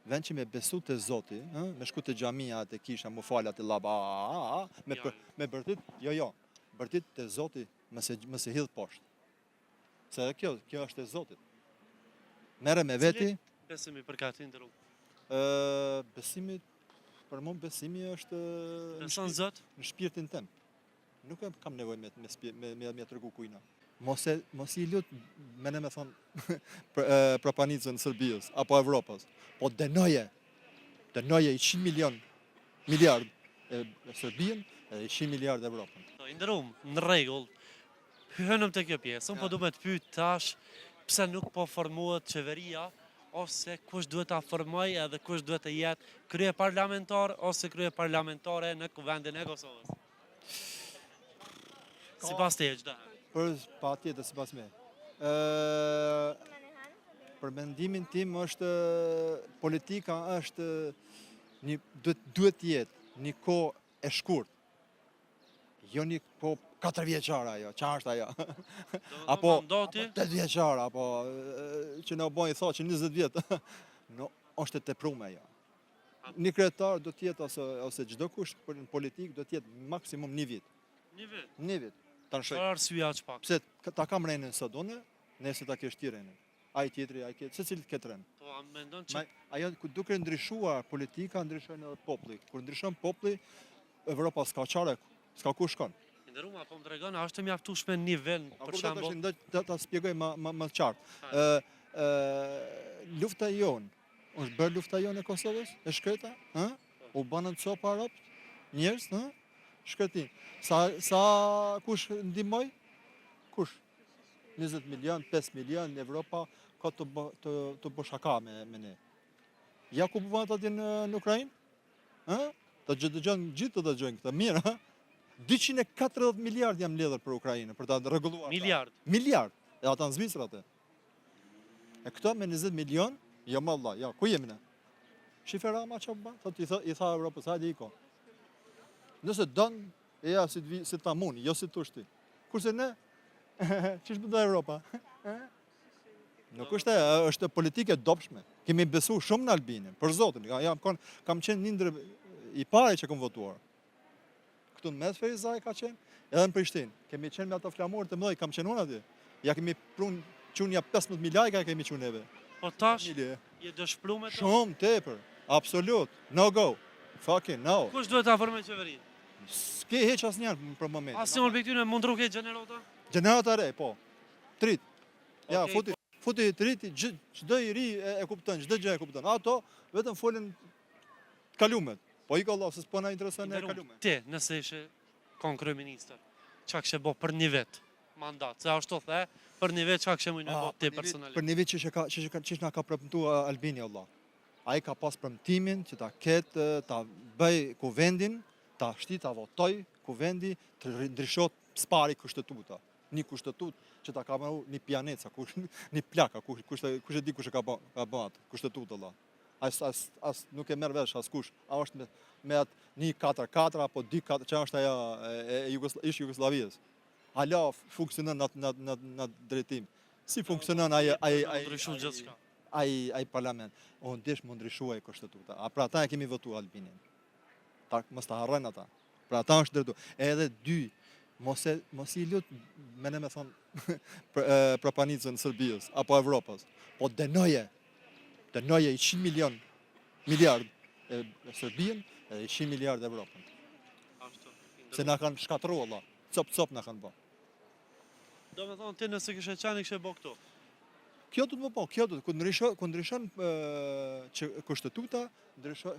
vend që me besu të Zoti, me shku të xhamia të kisha, mu falat të laba, me bërtit, jo, bërtit të Zoti mëse hidh poshtë. Se edhe kjo është e Zotit. Mere me veti. Besimi për ka ti ndërum? Besimi, për mu besimi është Beson Zot? Në shpirtin tem. Nuk kam nevoj me tërgu kujna. Mos i lut me thonë prapanicën Serbijës apo Evropës, po dënoje i 100 miliard Serbijën edhe i 100 miliard Evropën. I ndërum, në rregull, hënëm të kjo pjesë, unë po du me të pyet tash pse nuk po formohet qeveria, ose kush duhet ta formoj edhe kush duhet të jetë krye parlamentar ose krye parlamentare në kuvendin e Kosovës. Sipas teje çdo. Pa tjetër sipas me. Për mendimin tim është politika është duhet të jetë një kohë e shkurt. Jo një kohë 4 vjeçare ajo, çfarë është ajo? Apo 8 vjeçare, apo që na bën i thotë që 20 vjet. No, është e tepruar ajo. Një kryetar do të jetë ose çdo kush në politikë do të jetë maksimum 1 vit. 1 vit. 1 vit. Çfarë arsye aq pak? Pse ta kam renën sot unë, nëse ta kesh ti renën. Ai tjetri, secili ketë ren. Po, a mendon që ajo duke ndryshuar politika, ndryshon edhe populli. Kur ndryshon populli, Evropa s'ka çare, s'ka ku shkon. Ndërum, apo më tregon, a është mjaftueshme në nivel, për shembull? Do ta shpjegoj më qartë. Lufta jonë, është bërë lufta jonë e Kosovës, e shkreta, u banën copa ropt, njerëz, shkretin. Sa kush ndihmoi? Kush? 20 milion, 5 milion në Evropa ka të bë shaka me ne. Ja ku bëvan atje në Ukrainë? Të gjithë të dëgjojnë këtë mirë, 240 miliard jam mbledhur për Ukrainën, për ta rregulluar. Miliard. E ata në Zvicër atë. E këto me 20 milion, jo më valla, ja, ku jemi ne? Shifera ma çfarë bën? Thotë i tha Evropës, hajde iko. Nëse don, ja si ta muni, jo si tushti. Kurse ne, ç'ish bën Evropa? Nuk është politikë e dobshme. Kemi besu shumë në Albinin, për Zotin. Kam qenë një ndër i parë që kam votuar. Këtu në mes Ferizaj ka qenë, edhe në Prishtinë. Kemi qenë me ato flamurë të mëdhej, kam qenë unë atje. Ja kemi qunja 15 milajka kemi qunë neve. Po tash, je dëshplu me to? Shumë, tepër, absolut, no go, fucking no. Kush duhet ta formojë qeverinë? S'ke heq asnjëherë për moment. Asnjë objektiv mundru ke gjenerata? Gjenerata re, po. Trit. Ja, futi trit, çdo i ri e kupton, çdo gjë e kupton. Ato vetëm folën kalumet. Po i ka Allah, se s'po na intereson e kalumet. Ti, nëse ishe kon kryeministër, çka kishe bë për një vit mandat? Se ashtu the, për një vit çka kishe mundë bë ti personalisht? Për një vit që na ka premtuar Albini Allah. Ai ka pas premtimin që ta ketë, ta bëj kuvendin, ta shtit, ta votoj kuvendi, të ndryshot spari kushtetuta. Një kushtetut që ta ka marrë një pianeca, një plaka, kush e di kush e ka bën atë kushtetut Allah. As nuk e merr vesh askush. A është me atë 1-4-4 apo 2-4, që është ajo e Jugosllavisë. Ala funksionon në drejtim. Si funksionon ai parlament? Unë dish më ndryshuaj kushtetuta. A pra ata e kemi votuar Albinin. Mos ta harrojnë ata. Pra ata është drejtu. Edhe 2, mos i lut me thonë prapanicën Serbijës apo Evropës, po dënoje i 100 miliard Serbijën edhe i 100 miliard Evropën. Se na kanë shkatruar Allah. Cop na kanë bë. Do me thonë ti nëse kishe qenë kishe bë këtu. Kjo do të më po, ku ndryshon kushtetuta,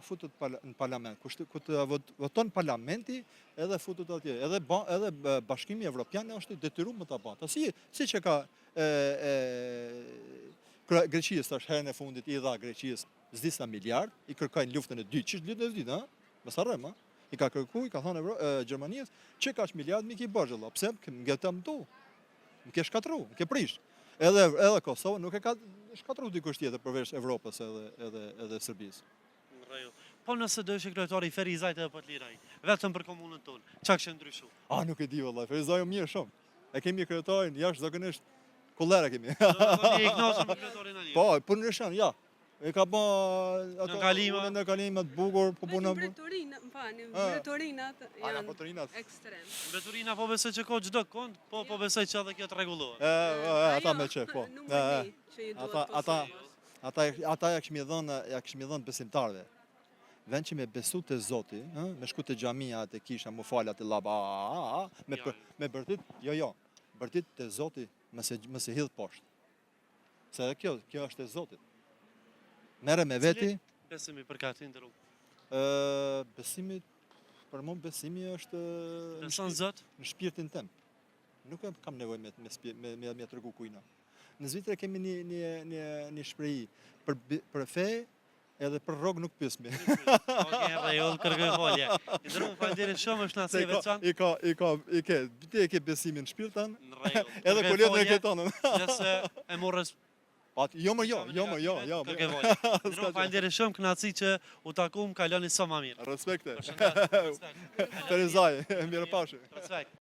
futet në parlament. Ku të voton parlamenti, edhe futet atje. Edhe Bashkimi Evropian është i detyruar më ta bëjë. Si që ka Greqisë tash herën e fundit i dha Greqisë s'disa miliard, i kërkojnë luftën e dytë, ç'është luftën e dytë, Mos harrojmë, i ka kërkuar, ka thënë Gjermanisë, që kaq miliard mi ki bërgjë, pse më ke tu, më ke shkatru, më ke prish. Edhe Kosovë nuk e ka shkatru dikush tjetër përveç Evropës edhe Serbisë. Po nëse do ishe kryetari i Ferizajt edhe po të liraj, vetëm për komunën tonë, çka kishte ndryshuar? Nuk e di valla, Ferizaj mirë shumë. E kemi kryetarin jashtëzakonisht kollera kemi. Do të thonë i kënaqur me kryetarin Ali. Po ndryshon, ja. E ka bë Në kalima. Në kalima të bukur, po punon. Mbretërinë, më falni, mbretërinat Ana janë fotorinat. ekstrem. Mbeturina po besoj që ka çdo kond, po besoj që edhe kjo të rregullohet. Ata me çe, po. Nuk e di që i duhet Ata ja kishmi dhënë besimtarëve. Vend që me besu të Zoti, me shku të xhamia te kisha, mu falat e llaba, me bërtit, jo, bërtit të Zoti mëse hidh poshtë. Se edhe kjo është e Zotit. Merre me veti, Besimi për katin të rrugë. besimi, për mua besimi është Beson Zot? në shpirtin tem. Nuk kam nevojë me tregu kujna. Në Zvicër kemi një shprehi për fe edhe për rrogë nuk pyesmi. Okej, rregull, kërkoj folje. I ndërruam faleminderit shumë, është naci e veçantë. Ti e ke besimin në shpirtin, Në rregull. edhe koletën e ke tonën. Nëse e morrës Jo. Kërkoj folje. Ndërruam faleminderit shumë, kënaqësi që u takuam, kaloni sa më mirë. Respekte. Përshëndetje. Terezaj, mirë pashë. Respekt.